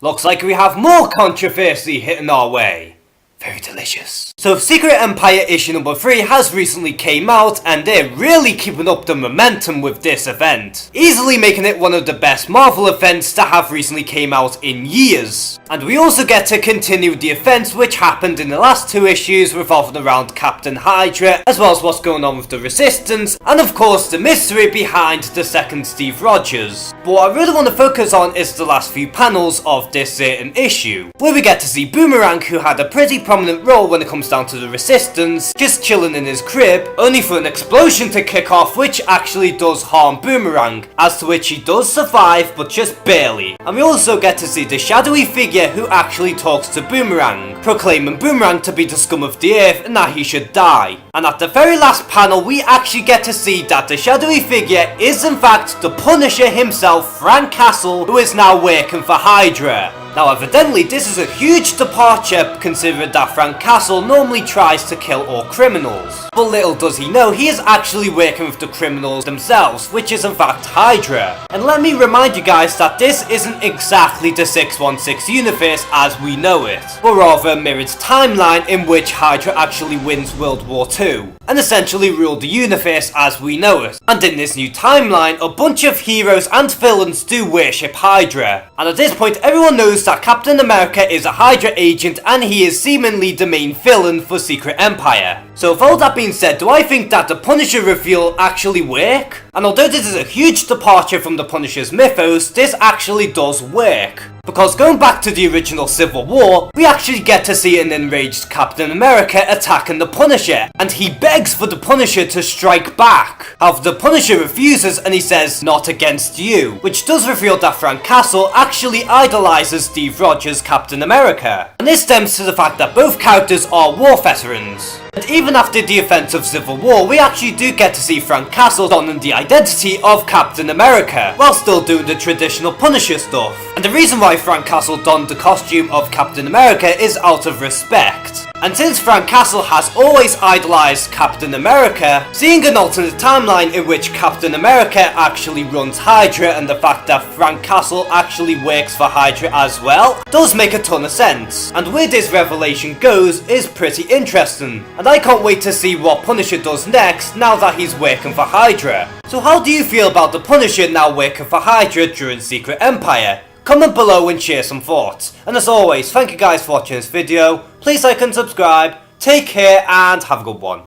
Looks like we have more controversy hitting our way. Very delicious. So Secret Empire issue number 3 has recently came out, and they're really keeping up the momentum with this event, easily making it one of the best Marvel events that have recently came out in years. And we also get to continue the events which happened in the last 2 issues revolving around Captain Hydra, as well as what's going on with the Resistance, and of course the mystery behind the second Steve Rogers. But what I really want to focus on is the last few panels of this certain issue, where we get to see Boomerang, who had a pretty prominent role when it comes down to the Resistance, just chilling in his crib, only for an explosion to kick off which actually does harm Boomerang, as to which he does survive but just barely. And we also get to see the shadowy figure who actually talks to Boomerang, proclaiming Boomerang to be the scum of the earth and that he should die. And at the very last panel we actually get to see that the shadowy figure is in fact the Punisher himself, Frank Castle, who is now working for Hydra. Now evidently this is a huge departure considering that Frank Castle normally tries to kill all criminals. But little does he know, he is actually working with the criminals themselves, which is in fact Hydra. And let me remind you guys that this isn't exactly the 616 universe as we know it, but rather a mirrored timeline in which Hydra actually wins World War II, and essentially ruled the universe as we know it. And in this new timeline, a bunch of heroes and villains do worship Hydra. And at this point everyone knows that Captain America is a Hydra agent and he is seemingly the main villain for Secret Empire. So with all that being said, do I think that the Punisher reveal actually work? And although this is a huge departure from the Punisher's mythos, this actually does work. Because going back to the original Civil War, we actually get to see an enraged Captain America attacking the Punisher, and he begs for the Punisher to strike back. However, the Punisher refuses and he says, "Not against you," which does reveal that Frank Castle actually idolizes Steve Rogers' Captain America. And this stems to the fact that both characters are war veterans. And even after the events of Civil War, we actually do get to see Frank Castle donning the identity of Captain America, while still doing the traditional Punisher stuff. And the reason why Frank Castle donned the costume of Captain America is out of respect. And since Frank Castle has always idolized Captain America, seeing an alternate timeline in which Captain America actually runs Hydra and the fact that Frank Castle actually works for Hydra as well, does make a ton of sense. And where this revelation goes is pretty interesting. And I can't wait to see what Punisher does next now that he's working for Hydra. So how do you feel about the Punisher now working for Hydra during Secret Empire? Comment below and share some thoughts. And as always, thank you guys for watching this video. Please like and subscribe. Take care and have a good one.